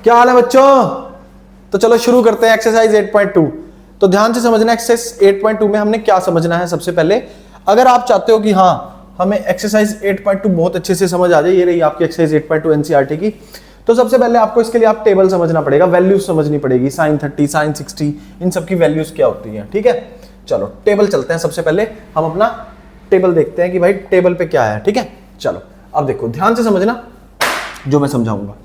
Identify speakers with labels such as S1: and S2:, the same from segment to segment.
S1: क्या हाल है बच्चों? तो चलो शुरू करते हैं एक्सरसाइज 8.2। तो ध्यान से समझना एक्सरसाइज 8.2 में हमने क्या समझना है। सबसे पहले अगर आप चाहते हो कि हाँ हमें एक्सरसाइज 8.2 बहुत अच्छे से समझ आ जाए, ये रही आपकी एक्सरसाइज 8.2 एनसीईआरटी की, तो सबसे पहले आपको इसके लिए आप टेबल समझना पड़ेगा, वैल्यूज समझनी पड़ेगी, sin 30 sin 60 इन सब की वैल्यूज क्या होती हैं। ठीक है, चलो टेबल चलते हैं। सबसे पहले हम अपना टेबल देखते हैं कि भाई टेबल पे क्या है। ठीक है, चलो अब देखो ध्यान से समझना जो मैं समझाऊंगा।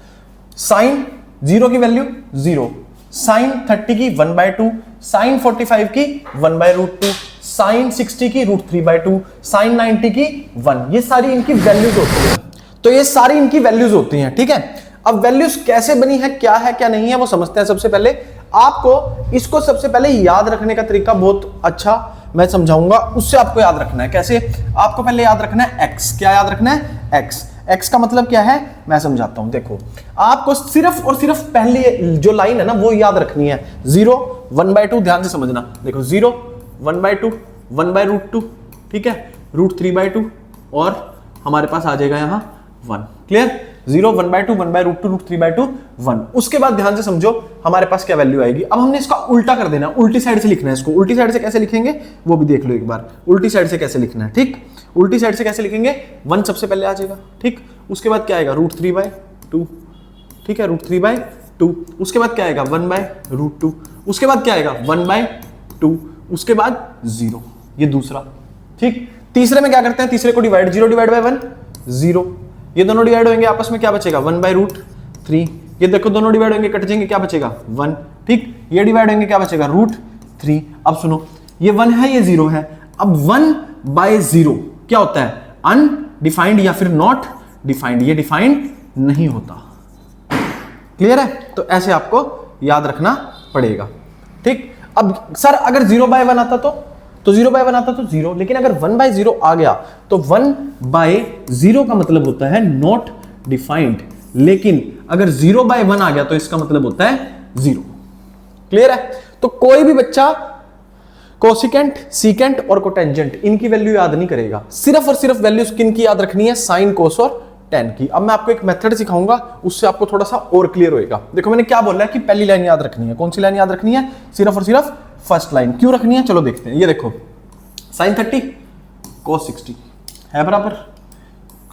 S1: साइन 0 की वैल्यू 0, साइन 30 की 1/2, साइन 45 की 1/√2, साइन 60 की √3/2, साइन 90 की 1। ये सारी इनकी वैल्यूज होती है। तो ये सारी इनकी वैल्यूज होती हैं। ठीक है, अब वैल्यूज कैसे बनी है क्या नहीं है वो समझते हैं। सबसे पहले आपको इसको सबसे पहले याद रखने का तरीका बहुत अच्छा मैं समझाऊंगा, उससे आपको याद रखना है। कैसे? आपको पहले याद रखना है एक्स। क्या याद रखना है? एक्स। एक्स का मतलब क्या है मैं समझाता हूं। देखो आपको सिर्फ और सिर्फ पहली जो लाइन है ना वो याद रखनी है, 0 1/2। ध्यान से समझना, देखो 0 1/2 1/√2, ठीक है, √3/2 और हमारे पास आ जाएगा यहां 1। क्लियर? 0 1/2 1/√2 √3/2 1। उसके बाद ध्यान से समझो हमारे पास क्या वैल्यू आएगी। अब हमने इसका उल्टा कर देना, उल्टी साइड से लिखना है इसको। उल्टी साइड से कैसे लिखेंगे वो भी देख लो एक बार। उल्टी साइड से कैसे लिखना है, ठीक, उल्टी साइड से कैसे लिखेंगे, 1 सबसे पहले आ जाएगा, ठीक, उसके बाद क्या आएगा √3/2, ठीक है, √3/2, उसके बाद क्या आएगा 1/√2, उसके बाद क्या आएगा 1/2, उसके बाद 0, ये दूसरा। ठीक, तीसरे में क्या करते हैं, तीसरे को डिवाइड, 0 डिवाइड बाय 1 0, ये दोनों डिवाइड होंगे आपस में, क्या बचेगा 1/√3। ये देखो दोनों डिवाइड होंगे कट जाएंगे, क्या बचेगा 1। ठीक, ये डिवाइड होंगे क्या बचेगा √3। अब सुनो ये 1 है ये 0 है। अब 1/0 क्या होता है, अनडिफाइंड या फिर नॉट डिफाइंड, ये डिफाइंड नहीं होता। क्लियर है? तो ऐसे आपको याद रखना पड़ेगा। ठीक, अब सर अगर 0/1 आता तो 0/1 आता तो 0, लेकिन अगर 1/0 आ गया तो 1/0 का मतलब होता है नॉट डिफाइंड, लेकिन अगर 0/1 आ गया तो इसका मतलब होता है 0। क्लियर है? तो कोई भी बच्चा कोसिकेंट, सीकेंट और कोटेंजेंट इनकी वैल्यू याद नहीं करेगा, सिर्फ और सिर्फ वैल्यूज किन की याद रखनी है, साइन, कोस और टेन की। अब मैं आपको एक मेथड सिखाऊंगा, उससे आपको थोड़ा सा और क्लियर होएगा। देखो मैंने क्या बोला है कि पहली लाइन याद रखनी है। कौन सी लाइन याद रखनी है? सिर्फ और सिर्फ फर्स्ट लाइन। क्यों रखनी है चलो देखते हैं। ये देखो साइन 30 कोस 60 है बराबर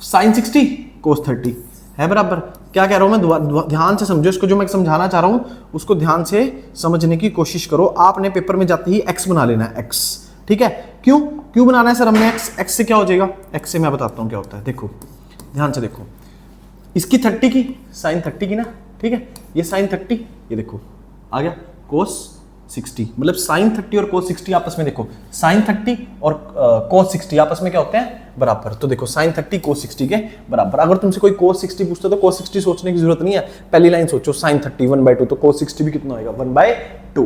S1: साइन 60 कोस 30 है बराबर। क्या कह रहा हूं मैं, ध्यान से समझो इसको, जो मैं समझाना चाह रहा हूं उसको ध्यान से समझने की कोशिश करो। आपने पेपर में जाते ही एक्स बना लेना है, एक्स। ठीक है, क्यों बनाना है सर हमने एक्स? एक्स से क्या हो जाएगा, एक्स से मैं बताता हूं क्या होता है। देखो ध्यान से देखो, इसकी 30 की साइन 30 की ना, ठीक है, ये साइन 30, ये देखो आ गया कोस 60, मतलब साइन 30 और कोस 60 आपस में, देखो साइन 30 और कोस 60 आपस में क्या होते हैं, बराबर। तो देखो साइन 30 कोस 60 के बराबर। अगर तुमसे कोई कोस 60 पूछता तो कोस 60 सोचने की जरूरत नहीं है, पहली लाइन सोचो, साइन 30 1/2, तो कोस 60 भी कितना होगा 1/2।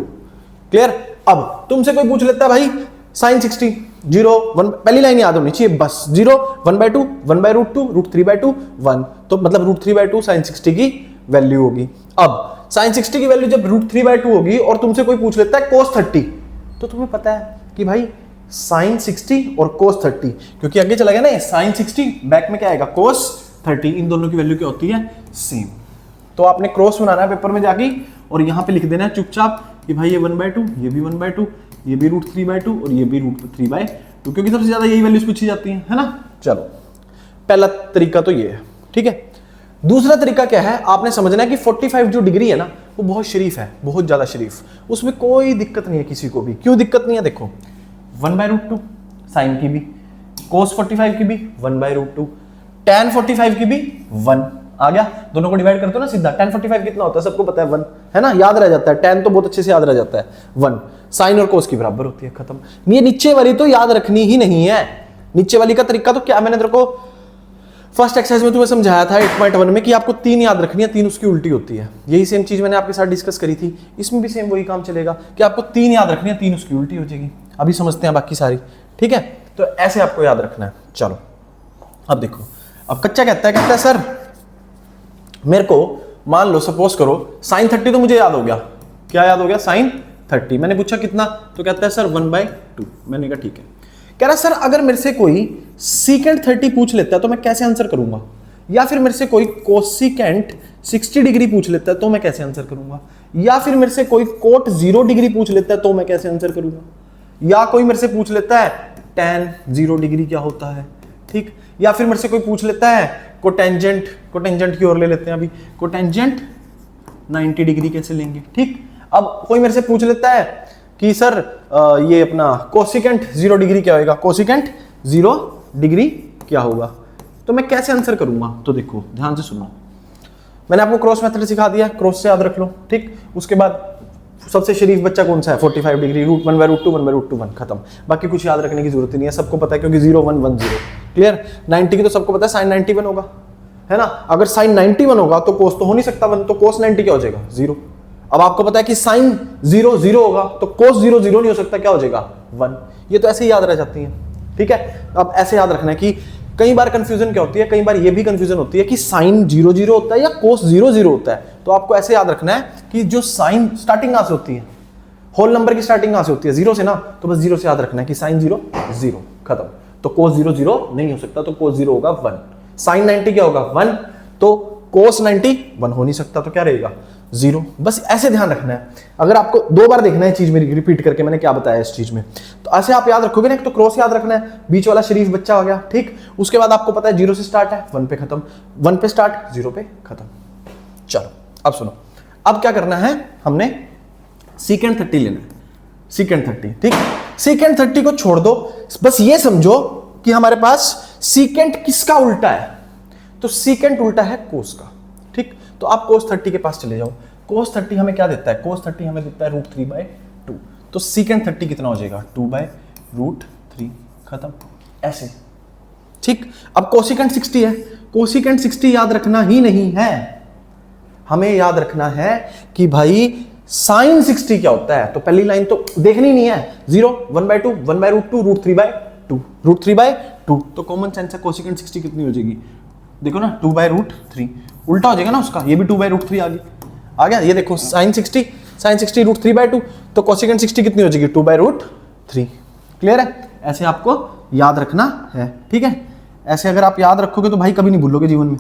S1: क्लियर? अब तुमसे कोई पूछ लेता है भाई साइन 60 0 1, पहली लाइन याद होनी चाहिए बस, 0 1/2 1/√2 √3/2 1, तो मतलब √3/2 साइन 60 की वैल्यू होगी। अब साइन 60 की वैल्यू जब √3/2 होगी और तुमसे कोई पूछ लेता है कोस 30, तो तुम्हें पता है कि भाई साइन 60 और कोस 30, क्योंकि आगे चला गया ना, साइन 60 बैक में क्या आएगा कोस 30, इन दोनों की वैल्यू क्या होती है, सेम। तो आपने क्रॉस बनाना है पेपर में जाके और यहां पे लिख देना है चुपचाप कि भाई ये 1/2, ये भी 1/2, ये भी √3/2 और ये भी √3/2, क्योंकि सबसे ज्यादा यही वैल्यूज पूछी जाती हैं, है ना। चलो पहला तरीका तो ये है, ठीक है। दूसरा तरीका क्या है, आपने समझना है कि 45 जो डिग्री है ना वो बहुत शरीफ है, बहुत ज्यादा शरीफ, उसमें कोई दिक्कत नहीं है किसी को भी। क्यों दिक्कत नहीं है? देखो 1/√2 साइन की भी, कोस 45 की भी 1/√2, tan 45 की भी 1 आ गया। दोनों को डिवाइड करते हो ना सीधा, tan 45 कितना होता है सबको पता है 1, है ना, याद रह जाता है, tan तो बहुत अच्छे से याद रह जाता है 1, साइन और कोस की बराबर होती है, खत्म। ये नीचे वाली तो याद रखनी ही नहीं है। नीचे वाली का तरीका तो क्या, मैंने तेरे को फर्स्ट एक्सरसाइज में तुम्हें समझाया था 8.1 में कि आपको 3 याद रखनी है, 3 उसकी उल्टी होती है। यही सेम चीज मैंने आपके साथ डिस्कस करी थी, इसमें भी सेम वही काम चलेगा कि आपको 3 याद रखनी है, 3 उसकी उल्टी हो जाएगी। अभी समझते हैं बाकी सारी, ठीक है। तो ऐसे आपको याद रखना है। चलो अब देखो, अब कच्चा कहता है सर मेरे को मान लो सपोज करो साइन 30 तो मुझे याद हो गया, क्या याद हो गया, साइन 30। मैंने पूछा कितना, तो कहता है सर 1/2। मैंने कहा ठीक है। कह रहा सर अगर मेरे से कोई सीकेंट 30 पूछ लेता है तो मैं कैसे आंसर करूंगा। या फिर मेरे से कोई कोसिकेंट 60 डिग्री पूछ लेता है तो मैं कैसे आंसर करूंगा, या फिर मेरे से कोई कोट 0 डिग्री पूछ लेता है तो मैं कैसे आंसर करूंगा, या कोई मेरे से पूछ लेता है tan 0 डिग्री क्या होता है, ठीक, या फिर मेरे से कोई पूछ लेता है कोटेंजेंट की ओर ले लेते हैं अभी, कोटेंजेंट 90 डिग्री कैसे लेंगे, ठीक। अब कोई मेरे से पूछ लेता है कि सर ये अपना कोसिकेंट 0 डिग्री क्या होगा, कोसिकेंट 0 डिग्री क्या होगा, तो मैं कैसे आंसर करूंगा। तो देखो ध्यान से सुनो, मैंने आपको क्रॉस मेथड सिखा दिया, क्रॉस से याद रख लो, ठीक। उसके बाद सबसे शरीफ बच्चा कौन सा है, 45 डिग्री, रूट 1/√2 1/√2 1 खत्म, बाकी कुछ याद रखने की जरूरत नहीं है, सबको पता है क्योंकि 0 1 1 0 क्लियर। 90 की तो सबको पता है साइन 90 1 होगा, है ना। अगर साइन 90 1 होगा तो कोस तो हो नहीं सकता 1, तो कोस 90 क्या हो जाएगा 0। अब आपको पता है कि साइन 0 0 होगा तो कोस 0 0 नहीं हो सकता, क्या हो जाएगा 1। ये तो ऐसे ही याद रह जाती है, ठीक है। अब ऐसे याद रखना है कि कई बार कंफ्यूजन क्या होती है, कई बार ये भी कंफ्यूजन होती है कि साइन 0 0 होता है या कोस 0 0 होता है। तो आपको ऐसे याद रखना है कि जो साइन स्टार्टिंग कहां से होती है, होल नंबर की स्टार्टिंग कहां से होती है 0 से ना, तो बस 0 से याद रखना है कि साइन 0 0 खत्म, तो कोस 0 0 नहीं हो सकता, तो कोस 0 होगा 1। साइन 90 क्या होगा 1, तो कोस 90 1 हो नहीं सकता, तो क्या रहेगा 0। बस ऐसे ध्यान रखना है। अगर आपको 2 बार देखना है चीज मेरी रिपीट करके मैंने क्या बताया इस चीज में, तो ऐसे आप याद रखोगे ना, एक तो क्रॉस याद रखना है, बीच वाला शरीफ बच्चा हो गया, ठीक। उसके बाद आपको पता है 0 से स्टार्ट है 1 पे खत्म, 1 पे स्टार्ट 0 पे खत्म। चलो अब सुनो, अब क्या करना है, हमने सीकेंट 30 लेना है, सीकेंट 30, ठीक। सीकेंट 30 को छोड़ दो, बस ये समझो कि हमारे पास सीकेंट किसका उल्टा है, तो सीकेंट उल्टा है कोस का, ठीक। तो आप कोस 30 के पास चले जाओ, कोस 30 हमें क्या देता है, कोस 30 हमें देता है √3/2, तो सीकेंट 30 कितना हो जाएगा 2/√3 खत्म, ऐसे, ठीक। अब कोसिकेंट 60 है, कोसिकेंट 60 याद रखना ही नहीं है, हमें याद रखना है कि भाई साइन 60 क्या होता है, तो पहली लाइन तो देखनी नहीं है, 0 1/2 1/√2 √3/2 √3/2, तो कॉमन सेंस है कोसिकेंट 60 कितनी हो जाएगी, देखो ना 2/√3, उल्टा हो जाएगा ना उसका, ये भी 2/√3 आ गया। ये देखो साइन 60 √3/2, तो कोसिकेंट 60 कितनी हो जाएगी 2/√3, क्लियर है। ऐसे आपको याद रखना है, ठीक है। ऐसे अगर आप याद रखोगे तो भाई कभी नहीं भूलोगे जीवन में।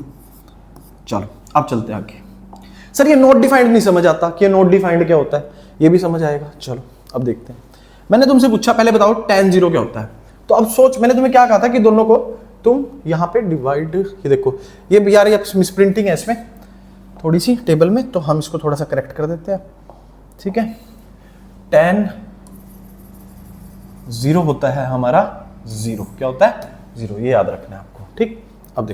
S1: चलो अब चलते हैं आगे। सर ये नॉट डिफाइंड नहीं समझ आता कि ये नॉट डिफाइंड क्या होता है, ये भी समझ आएगा। चलो अब देखते हैं। मैंने तुमसे पूछा पहले बताओ tan 0 क्या होता है, तो अब सोच, मैंने तुम्हें क्या कहा था कि दोनों को तुम यहाँ पे डिवाइड, ये देखो ये यार ये मिसप्रिंटिंग है इसमें थोड़ी सी टेबल में, तो हम इसको थोड़ा सा करेक्ट कर देते हैं, ठीक है। tan 0 होता है हमारा 0, क्या होता है 0, ये याद रखना है आपको, ठीक। अब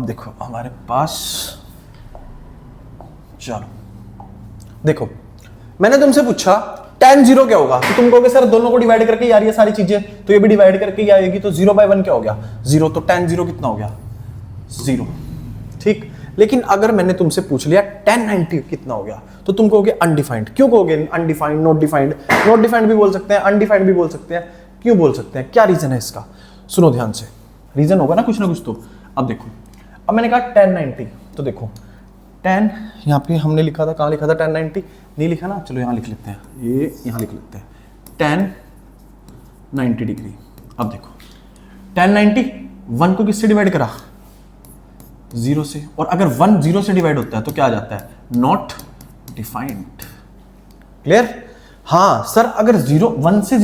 S1: देखो हमारे पास, चलो देखो मैंने तुमसे पूछा tan 0 क्या होगा, तो तुम कहोगे सर दोनों को डिवाइड करके यार ये सारी चीजें, तो ये भी डिवाइड करके ही आएगी, तो 0/1 क्या हो गया 0, तो tan 0 कितना हो गया 0, ठीक। लेकिन अगर मैंने तुमसे पूछ लिया tan 90 कितना हो गया, तो तुम कहोगे अनडिफाइंड। क्यों कहोगे undefined, not defined, not defined भी बोल सकते हैं, अनडिफाइंड भी बोल सकते हैं, क्यों बोल सकते हैं, क्या रीजन है इसका, सुनो ध्यान से, रीजन होगा ना कुछ ना कुछ। तो अब देखो, अब मैंने कहा tan 90, तो देखो tan यहाँ पे हमने लिखा था, कहाँ लिखा था tan 90, नहीं लिखा ना, चलो यहाँ लिख लेते हैं, ये यहाँ लिख लेते हैं tan 90 डिग्री। अब देखो tan 90 1 को किससे डिवाइड करा 0 से, और अगर 1 0 से डिवाइड होता है तो क्या आ जाता है नॉट डिफाइंड, क्लियर। हाँ सर अगर 1 से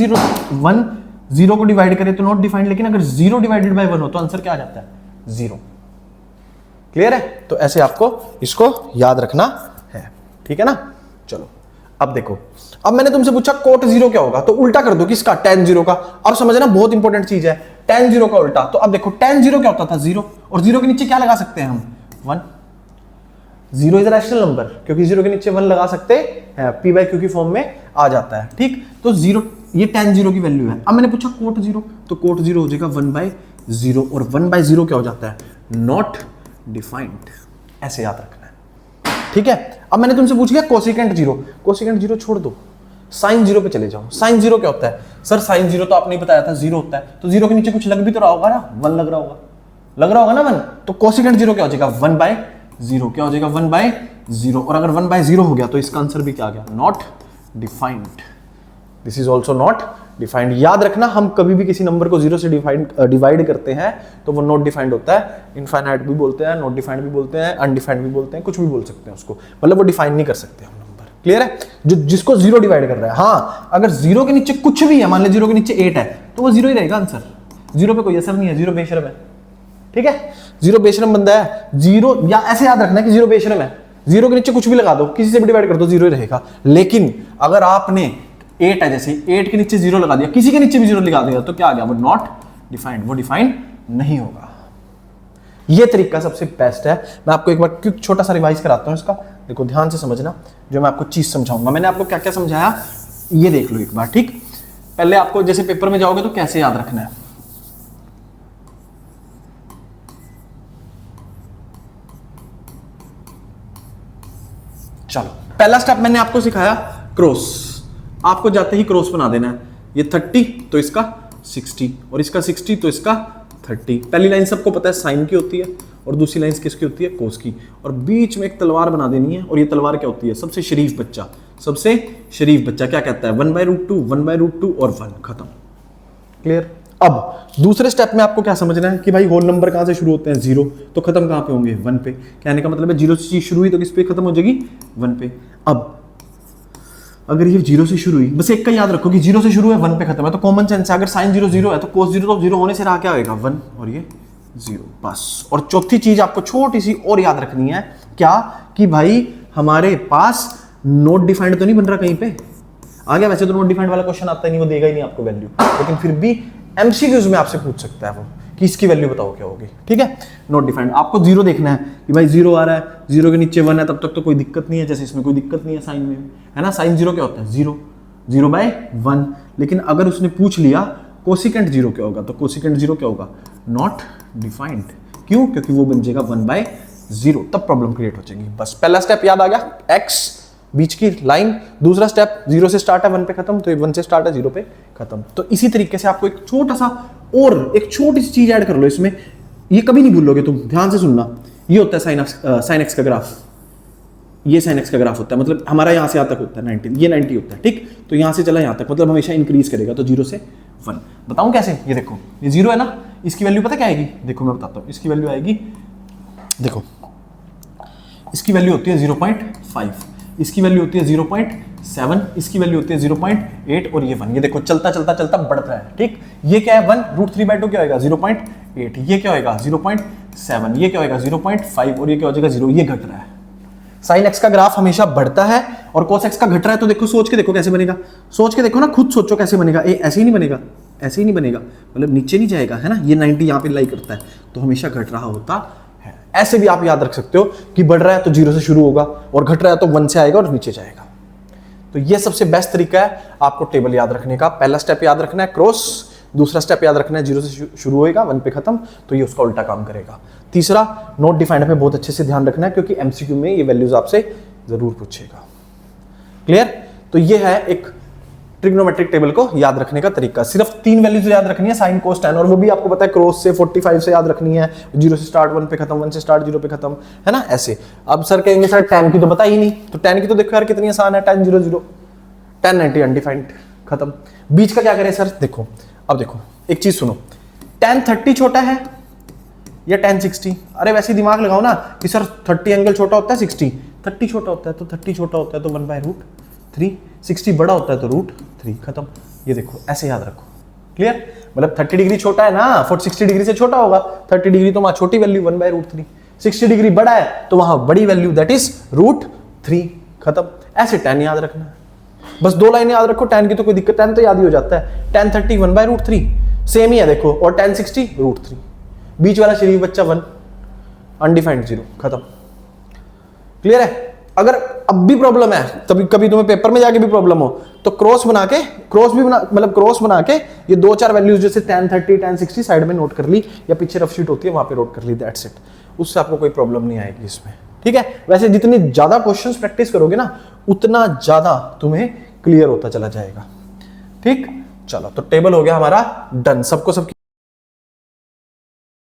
S1: 0 को डिवाइड करे तो नॉट डिफाइंड, लेकिन अगर 0 डिवाइडेड बाय 1 हो तो आंसर क्या आ जाता है 0, क्लियर है। तो ऐसे आपको इसको याद रखना है, ठीक है ना। चलो अब देखो, अब मैंने तुमसे पूछा कोट 0 क्या होगा, तो उल्टा कर दो किसका tan 0 का। अब समझना बहुत इंपॉर्टेंट चीज है, tan 0 का उल्टा। तो अब देखो tan 0 क्या होता था 0, और 0 के नीचे क्या लगा सकते हैं हम 1, 0 इज रैशनल नंबर, क्योंकि 0 के नीचे 1 लगा सकते हैं, p/q की फॉर्म में आ जाता है, ठीक। तो 0 ये tan 0 की वैल्यू है। अब मैंने पूछा कोट 0, तो कोट 0 हो जाएगा 1/0, और 1/0 क्या हो जाता है नॉट डिफाइंड, ऐसे याद रखना है, ठीक है। अब मैंने तुमसे पूछ लिया कोसिकेंट 0, कोसिकेंट 0 छोड़ दो, साइन 0 पे चले जाओ। साइन 0 क्या होता है सर, साइन 0 तो आपने बताया था 0 होता है, तो 0 के नीचे कुछ लग भी तो रहा होगा ना, 1 लग रहा होगा ना 1, तो कोसिकेंट 0 क्या हो जाएगा 1/0, क्या हो जाएगा 1/0, और अगर 1/0 हो गया तो इसका आंसर भी क्या आ गया not defined, this is also not defined. याद रखना, हम कभी भी किसी नंबर को 0 से डिवाइड करते हैं तो वो नॉट डिफाइंड होता है। इनफाइनाइट भी बोलते हैं, नॉट डिफाइंड भी बोलते हैं, अनडिफाइंड भी बोलते हैं, कुछ भी बोल सकते हैं उसको, मतलब वो डिफाइन नहीं कर सकते हम नंबर। क्लियर है? जो जिसको 0 डिवाइड कर रहा है, हाँ अगर 0 के नीचे कुछ भी है, मान लीजिए 0 के नीचे 8 है तो वो 0 ही रहेगा आंसर। 0 पे कोई असर नहीं है, 0 बेशरम है। ठीक है, 0 बेशरम बंदा है, 0 या ऐसे याद रखना है कि 0 बेशरम है, 0 के नीचे कुछ भी लगा दो, किसी से भी डिवाइड कर दो 0 ही रहेगा। लेकिन अगर आपने 8 है, जैसे 8 के नीचे 0 लगा दिया, किसी के नीचे भी 0 लगा दिया तो क्या आ गया? वो नॉट डिफाइंड, वो डिफाइंड नहीं होगा। ये तरीका सबसे बेस्ट है। मैं आपको एक बार क्विक छोटा सा रिवाइज कराता हूं इसका, देखो ध्यान से समझना जो मैं आपको चीज समझाऊंगा। मैंने आपको क्या क्या समझाया ये देख लो एक बार, ठीक? पहले आपको जैसे पेपर में जाओगे तो कैसे याद रखना है, चलो पहला स्टेप मैंने आपको सिखाया क्रॉस। आपको जाते ही क्रॉस बना देना है, ये 30 तो इसका 60 और इसका 60 तो इसका 30। पहली लाइन सबको पता है साइन की होती है और दूसरी लाइन किसकी होती है? कोस की। और बीच में एक तलवार बना देनी है और ये तलवार क्या होती है? सबसे शरीफ बच्चा। सबसे शरीफ बच्चा क्या कहता है? 1/√2 1/√2 और 1, खत्म। क्लियर? अब दूसरे स्टेप में आपको क्या समझना है कि भाई होल नंबर कहां से शुरू होते हैं? 0, तो खत्म कहां पे होंगे? 1 पे। कहने का मतलब है 0 से चीज शुरू हुई तो किस पे खत्म हो जाएगी? 1 पे। अब अगर ये 0 से शुरू हुई, बस एक का याद रखो कि 0 से शुरू है 1 पे खत्म है, तो कॉमन सेंस है, अगर साइन 0 0 है तो कोस 0 तो 0 होने से रहा क्या होगा? 1 और ये 0, बस। और चौथी चीज आपको छोटी सी और याद रखनी है, क्या? कि भाई हमारे पास नोट डिफाइंड तो नहीं बन रहा कहीं पे आ गया। वैसे तो नोट डिफाइंड वाला क्वेश्चन आता ही नहीं, वो देगा ही नहीं आपको वैल्यू, लेकिन फिर भी एमसीक्यूज में आपसे पूछ सकता है वो कि इसकी वैल्यू बताओ क्या होगी। ठीक है, नोट डिफाइंड। आपको 0 देखना है कि भाई 0 आ रहा है, 0 के नीचे 1 है, तब तक तो कोई दिक्कत नहीं है, जैसे इसमें कोई दिक्कत नहीं है साइन में, है ना? साइन 0 क्या होता है? 0 0/1। लेकिन अगर उसने पूछ लिया कोसिकेंट 0 क्या होगा, तो कोसिकेंट 0 क्या होगा? Not defined. क्यों? क्योंकि वो बन जाएगा 1/0, तब प्रॉब्लम क्रिएट हो जाएगी। बस पहला स्टेप याद आ गया, एक्स बीच की लाइन। दूसरा स्टेप 0 से स्टार्ट है 1 पे खत्म, तो 1 से स्टार्ट है 0 पे खत्म। तो इसी तरीके से आपको एक छोटा सा और एक छोटी सी चीज ऐड कर लो इसमें, ये कभी नहीं भूलोगे तुम, ध्यान से सुनना। ये होता है साइन एक्स का ग्राफ, ये साइन एक्स का ग्राफ होता है, मतलब हमारा यहां से यहां तक होता है 90, ये 90 होता है, ठीक? तो यहां से चला यहां तक, मतलब हमेशा इंक्रीज करेगा, तो 0 से 1। बताऊं कैसे? ये देखो, ये 0 है ना, इसकी वैल्यू पता क्या आएगी? देखो मैं बताता हूं, इसकी वैल्यू आएगी, देखो इसकी वैल्यू होती है 0.5, इसकी वैल्यू होती है 0.7, इसकी वैल्यू होती है 0.8 और ये 1। ये देखो चलता चलता चलता बढ़ता है, ठीक? ये क्या है? 1 √3/2 क्या होगा? 0.8। ये क्या होगा? 0.7। ये क्या होगा? 0.5 और ये क्या हो जाएगा? 0। ये घट रहा है। साइन एक्स का ग्राफ हमेशा बढ़ता है और कोस एक्स का घट रहा है, तो देखो सोच के देखो कैसे बनेगा। सोच के देखो ना, खुद सोचो कैसे बनेगा। ऐसे ही नहीं बनेगा, ऐसे ही नहीं बनेगा, मतलब नीचे नहीं जाएगा, है ना? ये 90 यहाँ पे लाई करता है, तो हमेशा घट रहा होता है। ऐसे भी आप याद रख सकते हो कि बढ़ रहा है तो 0 से शुरू होगा और घट रहा है तो 1 से आएगा और नीचे जाएगा। तो ये सबसे बेस्ट तरीका है आपको टेबल याद रखने का। पहला स्टेप याद रखना है क्रॉस, दूसरा स्टेप याद रखना है 0 से शुरू होएगा 1 पे खत्म, तो ये उसका उल्टा काम करेगा। तीसरा, नोट डिफाइंड पे बहुत अच्छे से ध्यान रखना है, क्योंकि एमसीक्यू में ये वैल्यूज आपसे जरूर पूछेगा। क्लियर? तो ये है एक ट्रिग्नोमेट्रिक टेबल को याद रखने का तरीका। सिर्फ 3 वैल्यूज याद रखनी है, साइन कोस टैन, और वो भी आपको पता है क्रॉस से 45 से याद रखनी है। 0 से स्टार्ट 1 पे खत्म, 1 से स्टार्ट 0 पे खत्म, है ना? ऐसे। अब सर कहेंगे सर टैन की तो पता ही नहीं, तो टैन की तो देखो यार कितनी आसान है, tan 0 0, tan 90 अनडिफाइंड, खत्म। बीच का क्या करें सर? देखो अब देखो एक चीज सुनो, tan 30 छोटा है या tan 60? अरे वैसे दिमाग लगाओ ना कि सर 30 एंगल छोटा होता है, 30 छोटा होता है, तो 30 छोटा होता है तो 1/√3, 60 बड़ा होता है तो √3, खत्म। ये देखो ऐसे याद रखो। क्लियर? मतलब 30 डिग्री छोटा है ना, 60 डिग्री से छोटा होगा, 30 डिग्री तो वहां छोटी वैल्यू 1/√3, 60 डिग्री बड़ा है तो वहां बड़ी वैल्यू दैट इज √3, खत्म। ऐसे tan याद रखना है, बस 2 लाइनें याद रखो। tan की तो कोई दिक्कत, tan तो याद ही हो जाता है। tan 30 1/√3 सेम ही है देखो, और tan 60 √3, बीच वाला शरीफ बच्चा 1, अनडिफाइंड 0, खत्म। क्लियर है? अगर अब भी प्रॉब्लम है, तभी कभी तुम्हें पेपर में जाके भी प्रॉब्लम हो, तो क्रॉस बना के, क्रॉस बना के ये 2-4 वैल्यूज जैसे tan 30 tan 60 साइड में नोट कर ली, या पीछे रफ शीट होती है वहां पे नोट कर ली, दैट्स इट। उससे आपको कोई प्रॉब्लम नहीं आएगी इसमें, ठीक है? वैसे जितनी ज्यादा क्वेश्चंस प्रैक्टिस करोगे ना, उतना ज्यादा तुम्हें क्लियर होता चला जाएगा, ठीक? चलो, तो टेबल हो गया हमारा डन। सबको सबकी